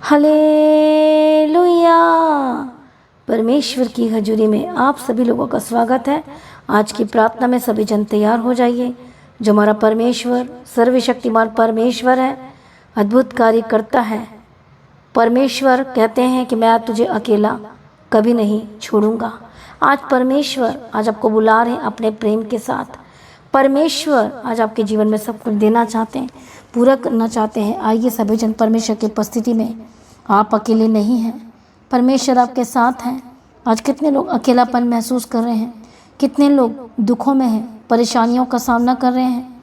Hallelujah. परमेश्वर की हजूरी में आप सभी लोगों का स्वागत है। आज की प्रार्थना में सभी जन तैयार हो जाइए। जो हमारा परमेश्वर सर्वशक्तिमान परमेश्वर है, अद्भुत कार्य करता है। परमेश्वर कहते हैं कि मैं तुझे अकेला कभी नहीं छोड़ूंगा। आज परमेश्वर आज आपको बुला रहे हैं अपने प्रेम के साथ। परमेश्वर आज आपके जीवन में सब कुछ देना चाहते हैं, पूरा करना चाहते हैं। आइए सभी जन परमेश्वर की उपस्थिति में, आप अकेले नहीं हैं, परमेश्वर आपके साथ हैं। आज कितने लोग अकेलापन महसूस कर रहे हैं, कितने लोग दुखों में हैं, परेशानियों का सामना कर रहे हैं।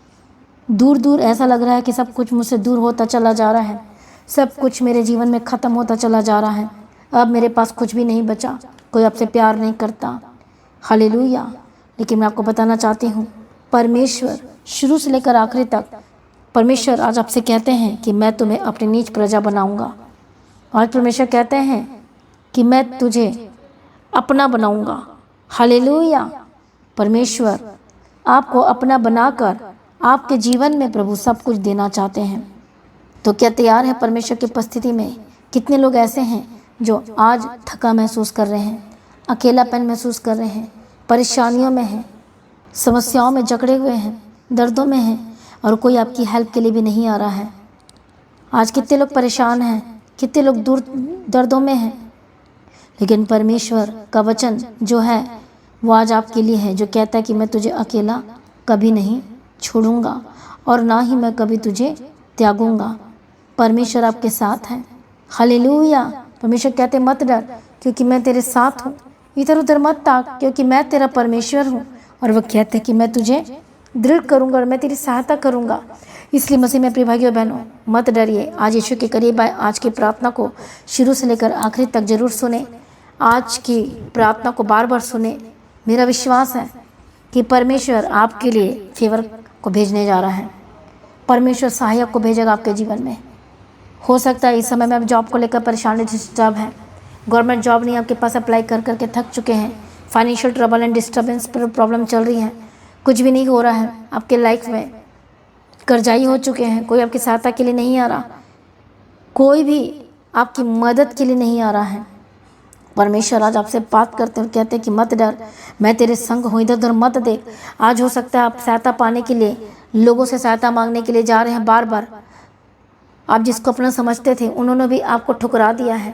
दूर दूर ऐसा लग रहा है कि सब कुछ मुझसे दूर होता चला जा रहा है, सब कुछ मेरे जीवन में ख़त्म होता चला जा रहा है। अब मेरे पास कुछ भी नहीं बचा, कोई आपसे प्यार नहीं करता। हालेलुया। लेकिन मैं आपको बताना चाहती हूँ, परमेश्वर शुरू से लेकर आखिरी तक परमेश्वर आज आपसे कहते हैं कि मैं तुम्हें अपनी नीच प्रजा बनाऊंगा। आज परमेश्वर कहते हैं कि मैं तुझे अपना बनाऊंगा। हालेलुया। परमेश्वर आपको अपना बनाकर आपके जीवन में प्रभु सब कुछ देना चाहते हैं। तो क्या तैयार है परमेश्वर की उपस्थिति में? कितने लोग ऐसे हैं जो आज थका महसूस कर रहे हैं, अकेलापन महसूस कर रहे हैं, परेशानियों में हैं, समस्याओं में जकड़े हुए हैं, दर्दों में हैं और कोई आपकी हेल्प के लिए भी नहीं आ रहा है। आज कितने लोग परेशान हैं, कितने लोग दूर दर्दों में हैं। लेकिन परमेश्वर का वचन जो है वो आज आपके लिए है, जो कहता है कि मैं तुझे अकेला कभी नहीं छोड़ूंगा और ना ही मैं कभी तुझे त्यागूंगा। परमेश्वर आपके साथ है। हालेलुया। परमेश्वर कहते मत डर क्योंकि मैं तेरे साथ हूँ, इधर उधर मत ताक क्योंकि मैं तेरा परमेश्वर हूँ। और वह कहते हैं कि मैं तुझे दृढ़ करूँगा और मैं तेरी सहायता करूँगा। इसलिए मसीह में प्रिय भाइयों बहनों, मत डरिए। आज यीशु के करीब आए। आज की प्रार्थना को शुरू से लेकर आखिरी तक जरूर सुने। आज की प्रार्थना को बार बार सुने। मेरा विश्वास है कि परमेश्वर आपके लिए फेवर को भेजने जा रहा है। परमेश्वर सहायक को भेजेगा आपके जीवन में। हो सकता है इस समय में आप जॉब को लेकर परेशानी डिस्टर्ब है, गवर्नमेंट जॉब नहीं आपके पास, अप्लाई कर करके थक चुके हैं, फाइनेंशियल ट्रबल एंड डिस्टर्बेंस पर प्रॉब्लम चल रही है, कुछ भी नहीं हो रहा है आपके लाइफ में, कर्जाई हो चुके हैं, कोई आपकी सहायता के लिए नहीं आ रहा, कोई भी आपकी मदद के लिए नहीं आ रहा है। परमेश्वर आज आपसे बात करते हैं और कहते हैं कि मत डर, मैं तेरे संग हूँ, इधर उधर मत देख। आज हो सकता है आप सहायता पाने के लिए लोगों से सहायता मांगने के लिए जा रहे हैं बार बार। आप जिसको अपना समझते थे उन्होंने भी आपको ठुकरा दिया है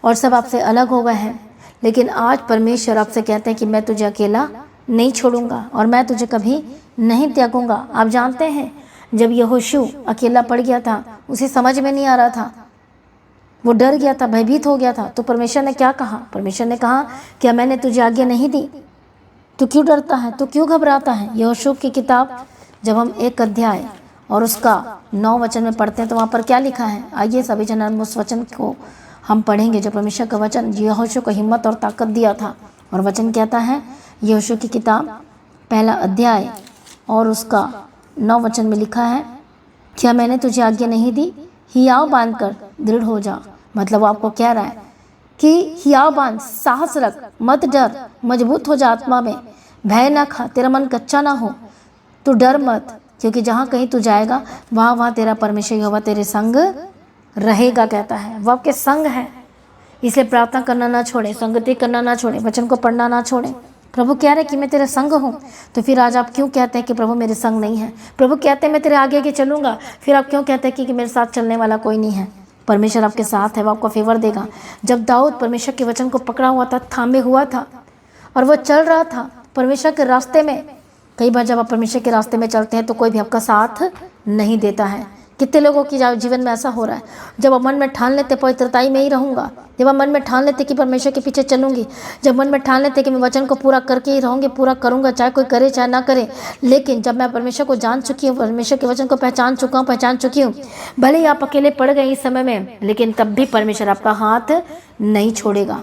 और सब आपसे अलग हो गए हैं। लेकिन आज परमेश्वर आपसे कहते हैं कि मैं तुझे अकेला नहीं छोड़ूंगा और मैं तुझे कभी नहीं त्यागूंगा। आप जानते हैं जब यहोशू अकेला पड़ गया था, उसे समझ में नहीं आ रहा था, वो डर गया था, भयभीत हो गया था, तो परमेश्वर ने क्या कहा? परमेश्वर ने कहा क्या मैंने तुझे आज्ञा नहीं दी? तू क्यों डरता है, तू क्यों घबराता है? यहोशू की किताब जब हम 1 अध्याय और उसका 9 वचन में पढ़ते हैं तो वहाँ पर क्या लिखा है? आइए सभी जन उस वचन को हम पढ़ेंगे जो परमेश्वर का वचन यहोशू को हिम्मत और ताकत दिया था। और वचन कहता है, यहोशू की किताब 1 अध्याय और उसका 9 वचन में लिखा है, क्या मैंने तुझे आज्ञा नहीं दी? हियाव बांध कर दृढ़ हो जा। मतलब आपको कह रहा है कि हियाव बांध, साहस रख, मत डर, मजबूत हो जा आत्मा में, भय ना खा, तेरा मन कच्चा ना हो, तू डर मत, क्योंकि जहाँ कहीं तू जाएगा वहाँ तेरा परमेश्वर यहोवा तेरे संग रहेगा। कहता है वो आपके संग है। इसलिए प्रार्थना करना ना छोड़े, संगति करना ना छोड़े, वचन को पढ़ना ना छोड़े। प्रभु कह रहे कि मैं तेरे संग हूँ, तो फिर आज आप क्यों कहते हैं कि प्रभु मेरे संग नहीं है? प्रभु कहते हैं मैं तेरे आगे आगे चलूँगा, फिर आप क्यों कहते हैं कि मेरे साथ चलने वाला कोई नहीं है? परमेश्वर आपके साथ है, वो आपको फेवर देगा। जब दाऊद परमेश्वर के वचन को पकड़ा हुआ था, थामे हुआ था और वो चल रहा था परमेश्वर के रास्ते में। कई बार जब आप परमेश्वर के रास्ते में चलते हैं तो कोई भी आपका साथ नहीं देता है। कितने लोगों की जीवन में ऐसा हो रहा है, जब आप मन में ठान लेते पवित्रताई में ही रहूँगा, जब आप मन में ठान लेते कि परमेश्वर के पीछे चलूँगी, जब मन में ठान लेते कि मैं वचन को पूरा करके ही रहूँगी, पूरा करूँगा, चाहे कोई करे चाहे ना करे। लेकिन जब मैं परमेश्वर को जान चुकी हूँ, परमेश्वर के वचन को पहचान चुकी हूँ, भले ही आप अकेले पड़ गए इस समय में, लेकिन तब भी परमेश्वर आपका हाथ नहीं छोड़ेगा।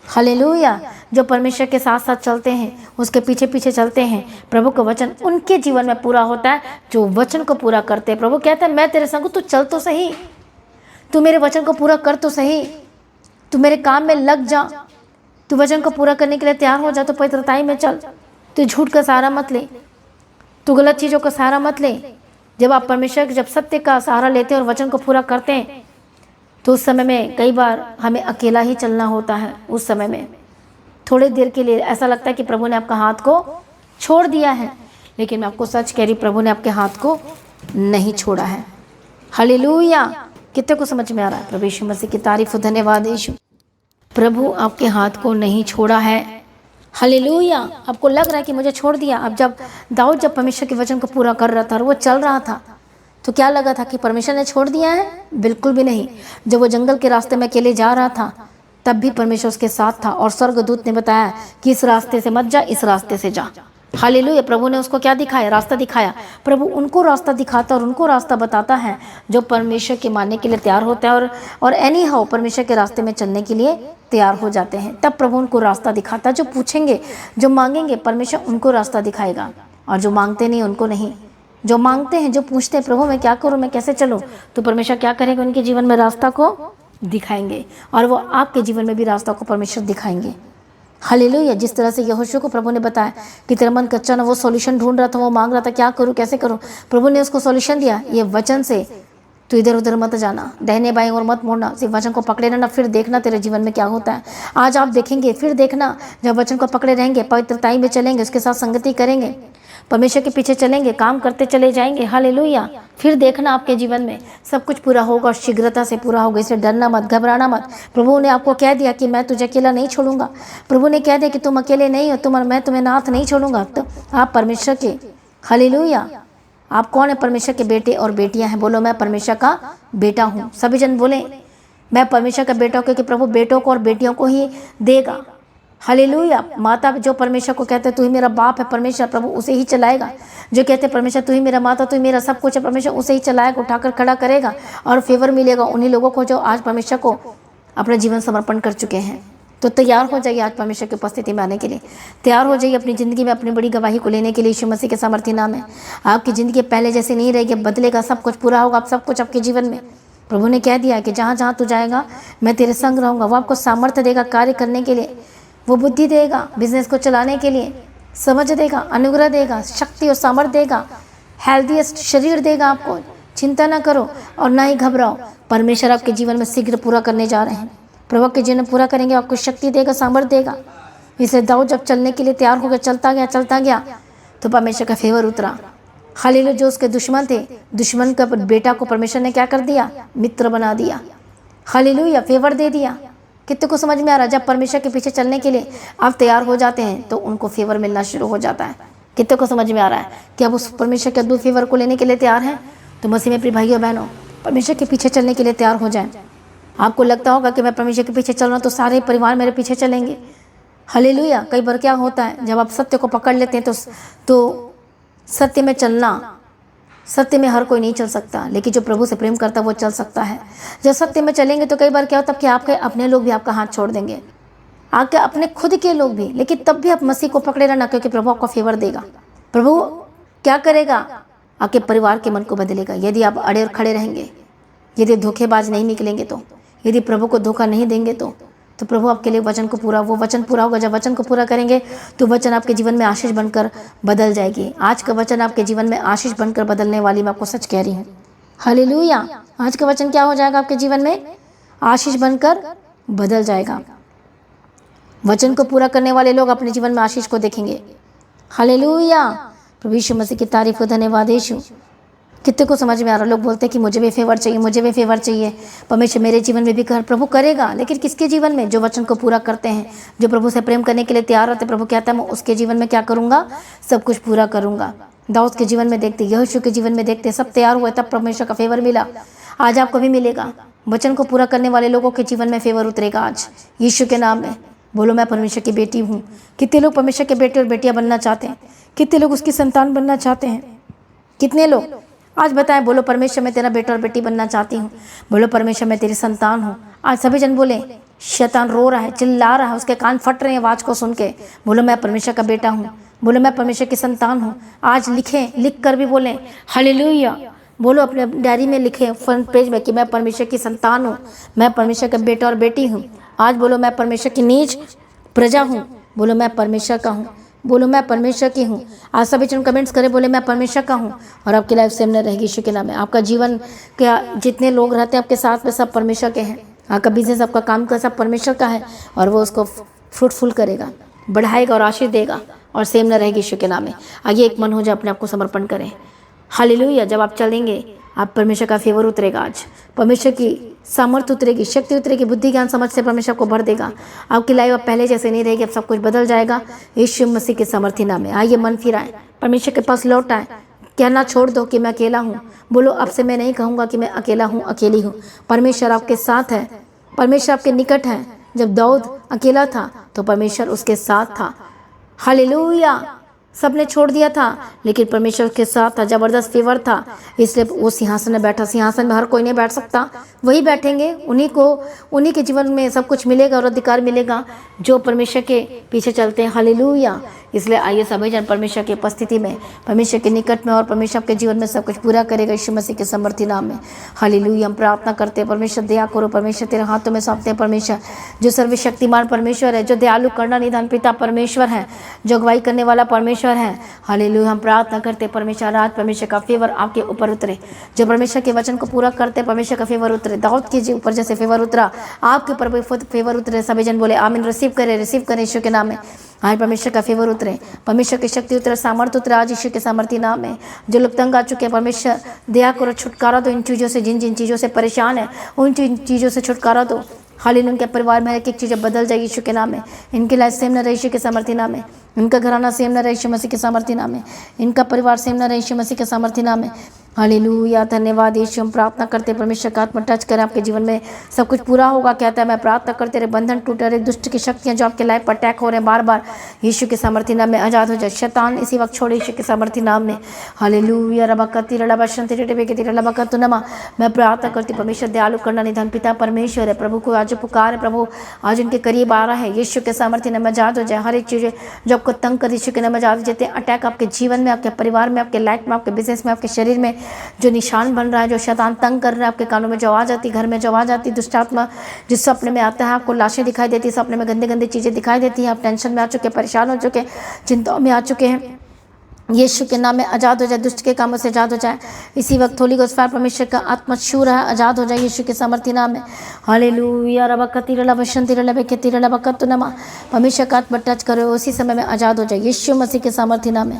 हालेलुया। जो परमेश्वर के साथ साथ चलते हैं, उसके पीछे पीछे चलते हैं, प्रभु का वचन उनके जीवन में पूरा होता है जो वचन को पूरा करते हैं। प्रभु कहते हैं मैं तेरे संग हूँ, तू चल तो सही, तू मेरे वचन को पूरा कर तो सही, तू मेरे काम में लग जा, तू वचन को पूरा करने के लिए तैयार हो जा, तो पवित्रताई में चल, तू झूठ का सहारा मत ले, तू गलत चीज़ों का सहारा मत ले। जब आप परमेश्वर जब सत्य का सहारा लेते हैं और वचन को पूरा करते हैं तो उस समय में कई बार हमें अकेला ही चलना होता है। उस समय में थोड़ी देर के लिए ऐसा लगता है कि प्रभु ने आपका हाथ को छोड़ दिया है, लेकिन मैं आपको सच कह रही, प्रभु ने आपके हाथ को नहीं छोड़ा है। हालेलुया। कितने को समझ में आ रहा है? प्रभु यीशु मसीह की तारीफ हो, धन्यवाद यीशु। प्रभु आपके हाथ को नहीं छोड़ा है। हालेलुया। आपको लग रहा है कि मुझे छोड़ दिया। अब जब दाऊद जब परमेश्वर के वचन को पूरा कर रहा था और वो चल रहा था, तो क्या लगा था कि परमेश्वर ने छोड़ दिया है? बिल्कुल भी नहीं। जब वो जंगल के रास्ते में अकेले जा रहा था, तब भी परमेश्वर उसके साथ था और स्वर्गदूत ने बताया कि इस रास्ते से मत जा, इस रास्ते से जा। हालेलुया। प्रभु ने उसको क्या दिखाया? रास्ता दिखाया। प्रभु उनको रास्ता दिखाता और उनको रास्ता बताता है जो परमेश्वर के मानने के लिए तैयार होता है और एनी हाउ परमेश्वर के रास्ते में चलने के लिए तैयार हो जाते हैं। तब प्रभु उनको रास्ता दिखाता है। जो पूछेंगे, जो मांगेंगे, परमेश्वर उनको रास्ता दिखाएगा, और जो मांगते नहीं उनको नहीं। जो मांगते हैं, जो पूछते हैं, प्रभु मैं क्या करूं, मैं कैसे चलूं, तो परमेश्वर क्या करेंगे? उनके जीवन में रास्ता को दिखाएंगे, और वो आपके जीवन में भी रास्ता को परमेश्वर दिखाएंगे। हालेलुया। जिस तरह से यहोशू को प्रभु ने बताया कि तेरा मन कच्चा ना, वो सॉल्यूशन ढूंढ रहा था, वो मांग रहा था क्या करूं, कैसे करूं, प्रभु ने उसको सॉल्यूशन दिया, ये वचन से तो इधर उधर मत जाना, दाहिने बाएं और मत मुड़ना, सिर्फ वचन को पकड़े रहना, फिर देखना तेरे जीवन में क्या होता है। आज आप देखेंगे, फिर देखना, जब वचन को पकड़े रहेंगे, पवित्रताई में चलेंगे, उसके साथ संगति करेंगे, परमेश्वर के पीछे चलेंगे, काम करते चले जाएंगे। हालेलुया। फिर देखना आपके जीवन में सब कुछ पूरा होगा और शीघ्रता से पूरा होगा। इसलिए डरना मत, घबराना मत। प्रभु ने आपको कह दिया कि मैं तुझे अकेला नहीं छोड़ूंगा। प्रभु ने कह दिया कि तुम अकेले नहीं हो, मैं तुम्हें नाथ नहीं छोड़ूंगा। तो आप परमेश्वर के, हालेलुया, आप कौन है? परमेश्वर के बेटे और बेटियां हैं। बोलो मैं परमेश्वर का बेटा हूँ। सभी जन बोले मैं परमेश्वर का बेटा हूँ, क्योंकि प्रभु बेटों को और बेटियों को ही देगा। हालेलुया। माता जो परमेश्वर को कहते हैं तू ही मेरा बाप है, परमेश्वर प्रभु उसे ही चलाएगा। जो कहते हैं परमेश्वर तू ही मेरा माता, तू ही मेरा सब कुछ है, परमेश्वर उसे ही चलाएगा, उठाकर खड़ा करेगा, और फेवर मिलेगा उन्हीं लोगों को जो आज परमेश्वर को अपना जीवन समर्पण कर चुके हैं। तो तैयार हो जाइए आज परमेश्वर की उपस्थिति में आने के लिए। तैयार हो जाइए अपनी ज़िंदगी में अपनी बड़ी गवाही को लेने के लिए। यीशु मसीह के सामर्थी नाम है। आपकी ज़िंदगी पहले जैसे नहीं रहेगी, बदलेगा, सब कुछ पूरा होगा, सब कुछ आपके जीवन में। प्रभु ने कह दिया कि जहाँ जहाँ तू जाएगा मैं तेरे संग रहूँगा। वो आपको सामर्थ्य देगा कार्य करने के लिए, वो बुद्धि देगा बिजनेस को चलाने के लिए, समझ देगा, अनुग्रह देगा, शक्ति और सामर्थ्य देगा, हेल्दीएस्ट शरीर देगा आपको। चिंता ना करो और ना ही घबराओ। परमेश्वर आपके जीवन में शीघ्र पूरा करने जा रहे हैं। प्रभु के जीवन में पूरा करेंगे, आपको शक्ति देगा, सामर्थ्य देगा। इसलिए दाऊद जब चलने के लिए तैयार हो गया, चलता गया तो परमेश्वर का फेवर उतरा। हालेलुया। जो उसके दुश्मन थे, दुश्मन का बेटा को परमेश्वर ने क्या कर दिया? मित्र बना दिया। हालेलुया। फेवर दे दिया। कितने को समझ में आ रहा है? जब परमेश्वर के पीछे चलने के लिए आप तैयार हो जाते हैं तो उनको फेवर मिलना शुरू हो जाता है। कितने को समझ में आ रहा है कि अब उस परमेश्वर के अद्भुत फेवर को लेने के लिए तैयार हैं? तो मसीह में प्रिय भाइयों बहनों, परमेश्वर के पीछे चलने के लिए तैयार हो जाएं। आपको लगता होगा कि मैं परमेश्वर के पीछे चल रहा हूँ तो सारे परिवार मेरे पीछे चलेंगे। हालेलुया। कई बार क्या होता है, जब आप सत्य को पकड़ लेते हैं तो सत्य में चलना, सत्य में हर कोई नहीं चल सकता, लेकिन जो प्रभु से प्रेम करता है वो चल सकता है। जब सत्य में चलेंगे तो कई बार क्या होता है कि आपके अपने लोग भी आपका हाथ छोड़ देंगे, आपके अपने खुद के लोग भी, लेकिन तब भी आप मसीह को पकड़े रहना, क्योंकि प्रभु आपको फेवर देगा। प्रभु क्या करेगा? आपके परिवार के मन को बदलेगा। यदि आप अड़े और खड़े रहेंगे, यदि धोखेबाज नहीं निकलेंगे, तो यदि प्रभु को धोखा नहीं देंगे तो प्रभु आपके लिए वचन को पूरा, वो वचन पूरा होगा। जब वचन को पूरा करेंगे तो वचन आपके जीवन में आशीष बनकर बदल जाएगी। आज का वचन आपके जीवन में आशीष बनकर बदलने वाली, मैं आपको सच कह रही हूँ। हालेलुया। आज का वचन क्या हो जाएगा आपके जीवन में? आशीष बनकर बदल जाएगा। वचन को पूरा करने वाले लोग अपने जीवन में आशीष को देखेंगे। हालेलुया। प्रभु यीशु मसीह की तारीफ हो, धन्यवाद यीशु। कितने को समझ में आ रहा? लोग बोलते हैं कि मुझे भी फेवर चाहिए, मुझे भी फेवर चाहिए, परमेश्वर मेरे जीवन में भी कर। प्रभु करेगा, लेकिन किसके जीवन में? जो वचन को पूरा करते हैं, जो प्रभु से प्रेम करने के लिए तैयार होते हैं। प्रभु कहता है मैं उसके जीवन में क्या करूंगा? सब कुछ पूरा करूंगा। दाऊद के जीवन में देखते, यहोशू के जीवन में देखते, सब तैयार हुए तब परमेश्वर का फेवर मिला। आज आपको भी मिलेगा। वचन को पूरा करने वाले लोगों के जीवन में फेवर उतरेगा आज यीशु के नाम में। बोलो मैं परमेश्वर की बेटी हूँ। कितने लोग परमेश्वर के बेटे और बेटियां बनना चाहते हैं? कितने लोग उसकी संतान बनना चाहते हैं? कितने लोग आज बताएं? बोलो परमेश्वर मैं तेरा बेटा और बेटी बनना चाहती हूँ। बोलो परमेश्वर मैं तेरी संतान हूँ। आज सभी जन बोले। शैतान रो रहा है, चिल्ला रहा है, उसके कान फट रहे हैं आवाज़ को सुन के। बोलो मैं परमेश्वर का बेटा हूँ। बोलो मैं परमेश्वर की संतान हूँ। आज लिखें, लिख कर भी बोलें हालेलुया। बोलो अपने डायरी में लिखें, फ्रंट पेज में कि मैं परमेश्वर की संतान हूँ, मैं परमेश्वर का बेटा और बेटी हूँ। आज बोलो मैं परमेश्वर की नीच प्रजा हूँ। बोलो मैं परमेश्वर का हूँ, बोलो मैं परमेश्वर की हूँ। आज सभी जन कमेंट्स करें, बोले मैं परमेश्वर का हूँ, और आपकी लाइफ सेम न रहेगी यीशु के नाम में। आपका जीवन क्या, जितने लोग रहते हैं आपके साथ में, सब परमेश्वर के हैं। आपका बिजनेस, आपका काम का सब परमेश्वर का है, और वो उसको फ्रूटफुल करेगा, बढ़ाएगा और आशीष देगा, और सेम न रहेगी यीशु के नाम में। आइए एक मन हो जाए, अपने आप को समर्पण करें। हालेलुया। जब आप चलेंगे, आप परमेश्वर का फेवर उतरेगा। आज परमेश्वर की सामर्थ्य उतरेगी, शक्ति उतरेगी, बुद्धि ज्ञान समझ से परमेश्वर को भर देगा। आपकी लाइफ अब पहले जैसे नहीं रहेगी, अब सब कुछ बदल जाएगा यीशु मसीह के सामर्थ्य नाम में। आइए मन फिराएं, परमेश्वर के पास लौट आए। कहना छोड़ दो कि मैं अकेला हूँ। बोलो अब से मैं नहीं कहूँगा कि मैं अकेला हूँ, अकेली हूँ। परमेश्वर आपके साथ है, परमेश्वर आपके निकट है। जब दाऊद अकेला था तो परमेश्वर उसके साथ था। हालेलुया। सबने छोड़ दिया था, लेकिन परमेश्वर के साथ था, जबरदस्त फेवर था, इसलिए वो सिंहासन में बैठा। सिंहासन में हर कोई नहीं बैठ सकता, वही बैठेंगे, उन्हीं के जीवन में सब कुछ मिलेगा और अधिकार मिलेगा जो परमेश्वर के पीछे चलते हैं। हालेलुया। इसलिए आइए सभी जन परमेश्वर की उपस्थिति में, परमेश्वर के निकट में, और परमेश्वर आपके जीवन में सब कुछ पूरा करेगा यीशु मसीह के समर्थी नाम में। हालेलुया। हम प्रार्थना करते हैं, परमेश्वर दया करो। परमेश्वर तेरे हाथों में सौंपते हैं। परमेश्वर जो सर्वशक्तिमान परमेश्वर है, जो दयालु करुणा निधान पिता परमेश्वर है, जो अगुवाई करने वाला परमेश्वर है। हालेलुया। हम प्रार्थना करते हैं परमेश्वर, आज परमेश्वर का फेवर आपके ऊपर उतरे। जो परमेश्वर के वचन को पूरा करते हैं, परमेश्वर का फेवर उतरे। दाऊद के ऊपर जैसे फेवर उतरा, आपके ऊपर फेवर उतरे। सभी जन बोले आमीन। रिसीव करें यीशु के नाम में। आज परमेश्वर का फेवर उतरे, परमेश्वर की शक्ति उतरे, सामर्थ्य उतरे आज यीशु के सामर्थ्य नाम में। जो लोग तंग आ चुके हैं, परमेश्वर दया करो, छुटकारा दो इन चीज़ों से। जिन जिन चीज़ों से परेशान है, उन चीज़ों से छुटकारा दो। हालेलुया। उनके परिवार में एक एक चीज़ें बदल जाए यीशु के नाम में। इनकी लाइफ सेम न रहे यीशु के सामर्थ्य नाम में। इनका घराना सेम न रहे यीशु मसीह के सामर्थ्य नाम में। इनका परिवार सेम न रहे यीशु मसीह के सामर्थ्य नाम में। हालेलुया। धन्यवाद यीशु। हम प्रार्थना करते परमेश्वर का आत्मा टच करें आपके जीवन में, सब कुछ पूरा होगा। कहता है मैं प्रार्थना करते रहे, बंधन टूटे रहे, दुष्ट की शक्तियां जो आपके लाइफ पर अटैक हो रहे हैं बार बार, यीशु के सामर्थ्य नाम में आजाद हो जाए। शैतान इसी वक्त छोड़े यीशु के सामर्थ्य नाम में। हालेलुया। रबकती रबशंति रेबेकती रबकत नमा। मैं प्रार्थना करती परमेश्वर दयालु करना निधान पिता परमेश्वर है, प्रभु को आज पुकार है, प्रभु आज उनके करीब आ रहा है यीशु के सामर्थ्य नाम में आजाद हो जाए। हर एक चीज़ जो आपको तंग कर यीशु के नाम में आजाद हो जाते हैं। अटैक आपके जीवन में, आपके परिवार में, आपके लाइफ में, आपके बिजनेस में, आपके शरीर में जो निशान बन रहा है, जो शैतान तंग कर रहा है, आपके कानों में जो आवाज आती, घर में जो आवाज आती, दुष्ट आत्मा जिस सपने में आता है, आपको लाशें दिखाई देती है, सपने में गंदे गंदी चीज़ें दिखाई देती हैं, आप टेंशन में आ चुके, परेशान हो चुके, चिंताओं में आ चुके हैं, यीशु के नाम में आजाद हो जाए, दुष्ट के कामों से आजाद हो जाए। इसी वक्त होली गोस्ट फायर परमेश्वर का आत्मा छू रहा है, आजाद हो जाए यीशु के सामर्थ्य नाम में। हालेलुया। रबकती रबशंति रबकती रबकत नमा। परमेश्वर का आत्मा टच करो, उसी समय में आजाद हो जाए यीशु मसीह के सामर्थ्य नाम में।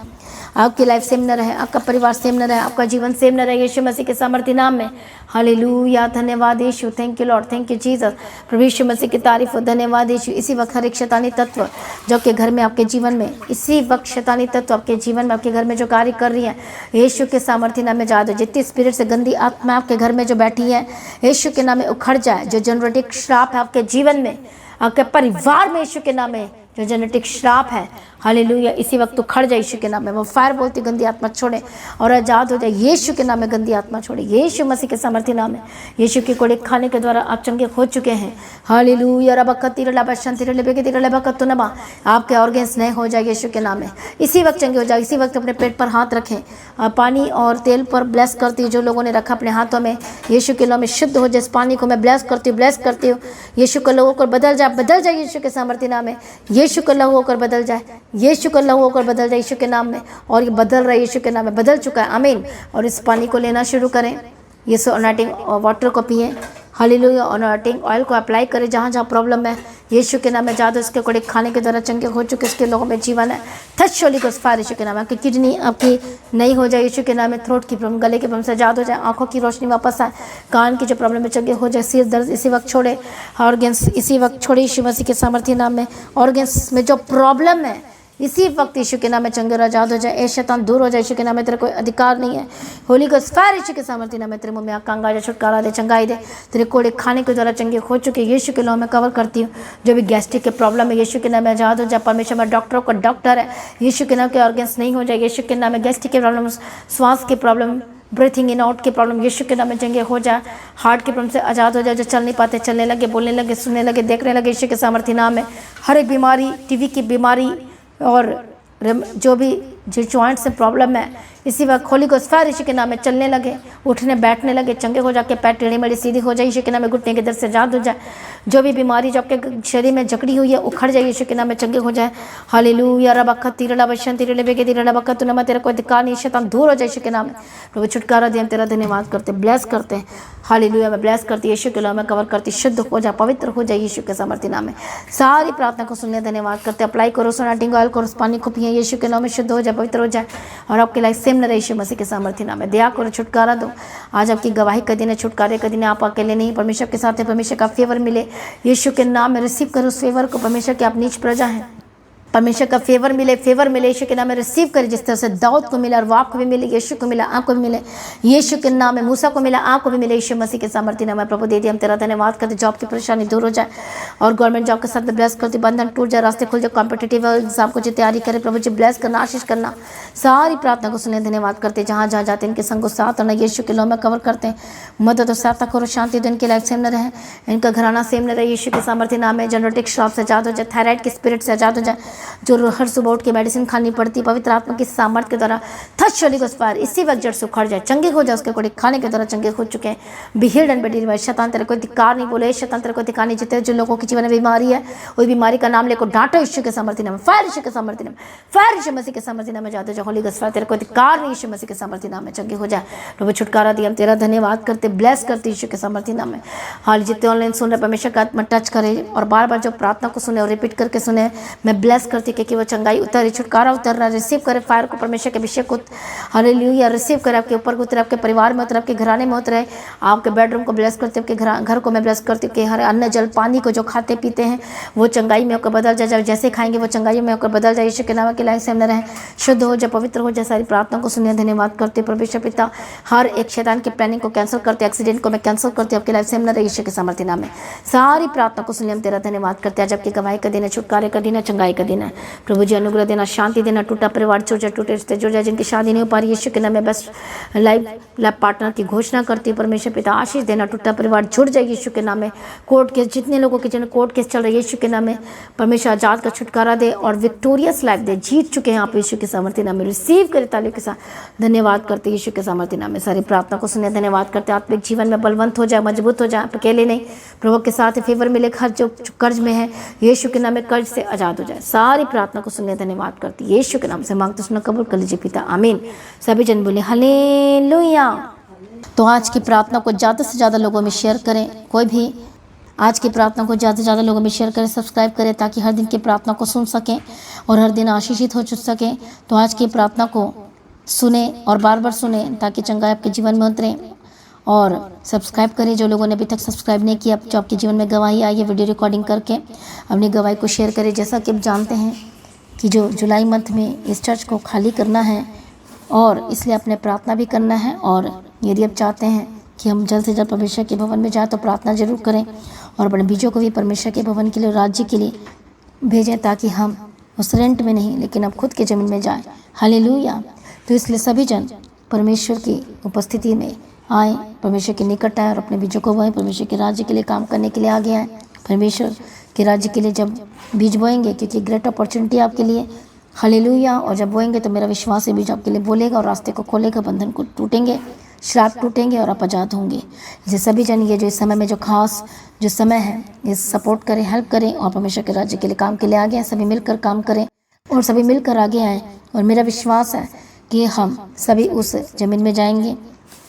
आपकी लाइफ सेम न रहे, आपका परिवार सेम न रहे, आपका जीवन सेम न रहे यीशु मसीह के सामर्थ्य नाम में। हालेलुया। धन्यवाद यीशु। Thank you lord, thank you Jesus. प्रभु यीशु मसीह की तारीफ हो। धन्यवाद यीशु। इसी वक्त हर एक शैतानी तत्व जो आपके घर में, आपके जीवन में, इसी वक्त शैतानी तत्व आपके जीवन में, आपके घर में जो कार्य कर रही है, यीशु के सामर्थ्य नाम में आजाद हो। जितनी स्पिरिट से गंदी आत्मा आपके घर में जो बैठी है, यीशु के नाम में उखड़ जाए। जो जेनेटिक श्राप है आपके जीवन में, आपके परिवार में, यीशु के नाम में जो जेनेटिक श्राप है, हालेलुया, इसी वक्त तो खड़ जाए यीशु के नाम में। वो फायर बोलती गंदी आत्मा छोड़े और आजाद हो जाए यीशु के नाम में। गंदी आत्मा छोड़े यीशु मसीह के सामर्थ्य नाम में। यीशु की कोड़े खाने के द्वारा आप चंगे हो चुके हैं। हालेलुया। रबकती रबशंति रबकती रबकत नमा। आपके ऑर्गन्स नए हो जाए यीशु के नाम में। इसी वक्त चंगे हो जाए। इसी वक्त अपने पेट पर हाथ रखें। पानी और तेल पर ब्लेस करती हूँ जो लोगों ने रखा अपने हाथों में, यीशु के नाम में शुद्ध हो जाए। इस पानी को मैं ब्लेस करती हूँ। यीशु का लहू होकर बदल जाए यीशु के सामर्थ्य नाम में। यीशु का लहू होकर बदल जाए, यीशु का लहू होकर बदल जाए यीशु के नाम में। और ये बदल रहा है यीशु के नाम में, बदल चुका है। आमीन। और इस पानी को लेना शुरू करें। यीशु अनॉइंटिंग वाटर को पिए। हालेलुया। अनॉइंटिंग ऑयल को अप्लाई करें जहाँ जहाँ प्रॉब्लम है, यीशु के नाम में जादू इसके कोड़े खाने के द्वारा चंगे हो चुके, इसके लोगों में जीवन है। टच होली गोस्ट फायर यीशु के नाम में। आपकी किडनी आपकी नई हो जाए यीशु के नाम में। थ्रोट की प्रॉब्लम, गले की प्रॉब्लम से आजाद हो जाए। आंखों की रोशनी वापस आए। कान की जो प्रॉब्लम है चंगे हो जाए। सिर दर्द इसी वक्त छोड़े। ऑर्गन्स इसी वक्त छोड़े यीशु मसीह के सामर्थ्य नाम में। ऑर्गन्स में जो प्रॉब्लम है इसी वक्त यीशु के नाम में चंगे और आजाद हो जाए। ए शैतान दूर हो जाए यीशु के नाम में। तेरा कोई अधिकार नहीं है। होली गोस्ट फायर यीशु के सामर्थ्य नाम में। तेरे मुंह में आकांगा जाए, छुटकारा दे, चंगाई दे। तेरे कोड़े खाने के द्वारा चंगे हो चुके यीशु के नाम में कवर करती हूँ। जो भी गैस्ट्रिक के प्रॉब्लम है यीशु के नाम में आजाद हो जाए। परमेश्वर में डॉक्टरों का डॉक्टर है, यीशु के नाम के ऑर्गन्स नहीं हो जाए यीशु के नाम में। गैस्ट्रिक के प्रॉब्लम, श्वास की प्रॉब्लम, ब्रीथिंग इन आउट की प्रॉब्लम यीशु के नाम में चंगे हो जाए। हार्ट की प्रॉब्लम से आजाद हो जाए। जो चल नहीं पाते चलने लगे, बोलने लगे, सुनने लगे, देखने लगे यीशु के सामर्थ्य नाम में। हर एक बीमारी, टीवी की बीमारी और जो भी जो जॉइंट से प्रॉब्लम है इसी वक्त होली गोस्ट फायर यीशु के नाम में चलने लगे, उठने बैठने लगे, चंगे हो जाके पैर टेढ़ी मेढ़ी सीधी हो जाए यीशु के नाम में, घुटने के दर्द से आजाद हो जाए, जो भी बीमारी जो आपके शरीर में जकड़ी हुई है उखड़ जाए यीशु के नाम में, चंगे हो जाए। हालेलुया रबक्का तिरला बशन तिरले बेगे तिरला बक्का तू नमा, तेरा कोई अधिकार नहीं, शैतान दूर हो जाए यीशु के नाम में। प्रभु छुटकारा दिया, हम तेरा धन्यवाद करते, ब्लेस करते हैं। हालेलुया मैं ब्लेस करती यीशु के नाम में, कवर करती, शुद्ध हो जाए, पवित्र हो जाए यीशु के सामर्थ्य नाम में। सारी प्रार्थना को सुनने धन्यवाद करते, अप्लाई करो, सोनाटिंग ऑयल करो, पानी को पिए यीशु के नाम में, शुद्ध हो जाए, पवित्र हो जाए और आपकी लाइफ सेम न रहे यीशु मसीह के सामर्थ्य नाम में। दया करो, छुटकारा दो। आज आपकी गवाही का दिन है, छुटकारे का दिन है। आप अकेले नहीं, परमेश्वर के साथ है, परमेश्वर का फेवर मिले यीशु के नाम में। रिसीव करो उस फेवर को, परमेश्वर की आप नीच प्रजा हैं, परमेश्वर का फेवर मिले यीशु के नाम में। रिसीव करे, जिस तरह से दाऊद को मिला और वो आपको भी मिले, यीशु को मिला आपको भी मिले यीशु के नाम में, मूसा को मिला आपको भी मिले यीशु मसीह के सामर्थ्य नाम में। प्रभु दे दिया, हम तेरा धन्यवाद करते, जॉब की परेशानी दूर हो जाए और गवर्नमेंट जॉब के साथ ब्लेस करते, बंधन टूट जाए, रास्ते खुल जाए, कॉम्पिटेटिव एग्जाम को जो तैयारी करे प्रभु जी ब्लेस करना, आशीष करना। सारी प्रार्थना को सुनने धन्यवाद करते, जहाँ जहाँ जाते इनके संग को साथ और यीशु के नाम में कवर करते हैं। मदद और सहायता करो, शांति दो, इनकी लाइफ सेम न रहे, इनका घराना सेम न रहे यीशु के सामर्थ्य नाम में। जेनेटिक श्राप से आजाद हो जाए, थायराइड के स्पिरिट से आजाद हो जाए, जो हर सुबह उठ के मेडिसिन खानी पड़ती, पवित्र आत्मा की सामर्थ के द्वारा टच होली गोस्ट फायर इसी वक्त जड़ से उखड़ जाए, चंगे हो जाए, उसके कोड़ी खाने के द्वारा चंगे हो चुके हैं। Be healed and be delivered. शैतान तेरे को अधिकार नहीं, बोले शैतान तेरे को अधिकार नहीं। जितने जो लोगों के जीवन में बीमारी है, वही बीमारी का नाम लेकर डांटो यीशु के सामर्थ्य नाम में, फायर यीशु के सामर्थ्य नाम में, फायर यीशु मसीह के सामर्थ्य नाम में जाते जाओ। होली गोस्ट फायर तेरे को अधिकार नहीं, यीशु मसीह के सामर्थ्य नाम में चंगे हो जाए। प्रभु छुटकारा दिया, हम तेरा धन्यवाद करते, ब्लेस करते यीशु के सामर्थ्य नाम में। हाल जितने ऑनलाइन सुन रहे, परमेश्वर का आत्मा टच करे और बार बार जो प्रार्थना को सुने और रिपीट करके सुने, मैं ब्लेस करती क्योंकि वो चंगाई उतरे, छुटकारा उतरना, रिसीव करे फायर को, परमेश्वर के अभिषेक को हालेलुया रिसीव करे, आपके ऊपर उतरे, आपके परिवार में उतरे, आपके घराने में उतरे, आपके बेडरूम को ब्लेस करते, आपके घर को मैं ब्लेस करती हूँ कि हर अन्न जल पानी को जो खाते पीते हैं वो चंगाई में होकर बदल जाए, जैसे खाएंगे वो चंगाई में होकर बदल जाए यीशु के नाम के लायक से हम न रहें, शुद्ध हो जाए, पवित्र हो जाए। सारी प्रार्थना को सुनिए, धन्यवाद करते परमेश्वर पिता। हर एक शैतान के प्लानिंग को कैंसिल करते, एक्सीडेंट को मैं कैंसिल करती हूँ, आपके लाइफ से हम न रहे यीशु के सामर्थ्य नाम में। सारी प्रार्थना को सुनिए, हम तेरा धन्यवाद करते हैं। आज आपकी गवाही का दिन है, छुटकारे का दिन है, चंगाई का दिन है। प्रभु जी अनुग्रह देना, शांति देना, टूटा परिवार जुड़ जाए, टूटे रिश्ते जुड़ जाए, जिनकी शादी नहीं हो पा रही यीशु के नाम में बेस्ट लाइफ पार्टनर की घोषणा करती है परमेश्वर पिता। आशीष देना, टूटा परिवार जुड़ जाए यीशु के नाम में। कोर्ट केस जितने लोगों के जिन्हें कोर्ट केस चल रहे यीशु के नाम में, परमेश्वर आजाद का छुटकारा दे और विक्टोरियस लाइफ दे। जीत चुके हैं आप यीशु के सामर्थ्य नाम में। रिसीव करे तालियों के साथ, धन्यवाद करते यीशु के सामर्थ्य नाम में। सारी प्रार्थना को सुने, धन्यवाद करते। आत्मिक जीवन में बलवंत हो जाए, मजबूत हो जाए, आप अकेले नहीं, प्रभु के साथ फेवर मिले। हर जो कर्ज में है यीशु के नाम में कर्ज से आजाद हो जाए। सारी प्रार्थना को सुनने धन्यवाद करती यीशु के नाम से मांगते सुना कबूल कर लीजिए पिता, आमीन। सभी जन बोले हालेलुया। तो आज की प्रार्थना को ज़्यादा से ज़्यादा लोगों में शेयर करें। कोई भी आज की प्रार्थना को ज़्यादा से ज़्यादा लोगों में शेयर करें, सब्सक्राइब करें, ताकि हर दिन की प्रार्थना को सुन सकें और हर दिन आशीषित हो सकें। तो आज की प्रार्थना को सुने और बार बार सुने, ताकि चंगाई आपके जीवन में उतरे। और सब्सक्राइब करें जो लोगों ने अभी तक सब्सक्राइब नहीं किया, जो आपके जीवन में गवाही आई है, वीडियो रिकॉर्डिंग करके अपनी गवाही को शेयर करें। जैसा कि आप जानते हैं कि जो जुलाई मंथ में इस चर्च को खाली करना है और इसलिए अपने प्रार्थना भी करना है। और यदि आप चाहते हैं कि हम जल्द से जल्द परमेश्वर के भवन में जाएं, तो प्रार्थना जरूर करें और अपने बीजों को भी परमेश्वर के भवन के लिए, राज्य के लिए भेजें, ताकि हम उस रेंट में नहीं लेकिन अब खुद के ज़मीन में जाएं। हालेलुया। तो इसलिए सभी जन परमेश्वर की उपस्थिति में आए, परमेश्वर के निकट आए और अपने बीजों को बोएं। परमेश्वर के राज्य के लिए काम करने के लिए आगे आए। परमेश्वर के राज्य के लिए जब बीज बोएंगे, क्योंकि ग्रेट अपॉर्चुनिटी आपके लिए, हालेलुया। और जब बोएंगे तो मेरा विश्वास है बीज आपके लिए बोलेगा और रास्ते को खोलेगा, बंधन को टूटेंगे, श्राप टूटेंगे और आप आजाद होंगे। इसे सभी जन ये जो इस समय में जो खास जो समय है, इस सपोर्ट करें, हेल्प करें और परमेश्वर के राज्य के लिए काम के लिए आगे आए। सभी मिलकर काम करें और सभी मिलकर आगे आएँ। और मेरा विश्वास है कि हम सभी उस ज़मीन में जाएंगे,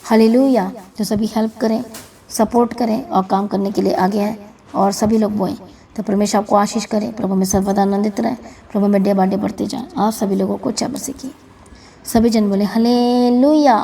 हालेलुया। तो सभी हेल्प करें, सपोर्ट करें और काम करने के लिए आगे आएँ और सभी लोग बोएं। तो परमेश्वर आपको आशीष करें, प्रभु में सर्वदा आनंदित रहें, प्रभु में डे बाय डे बढ़ते जाएं। आप सभी लोगों को चाबर से की। सभी जन बोले हालेलुया।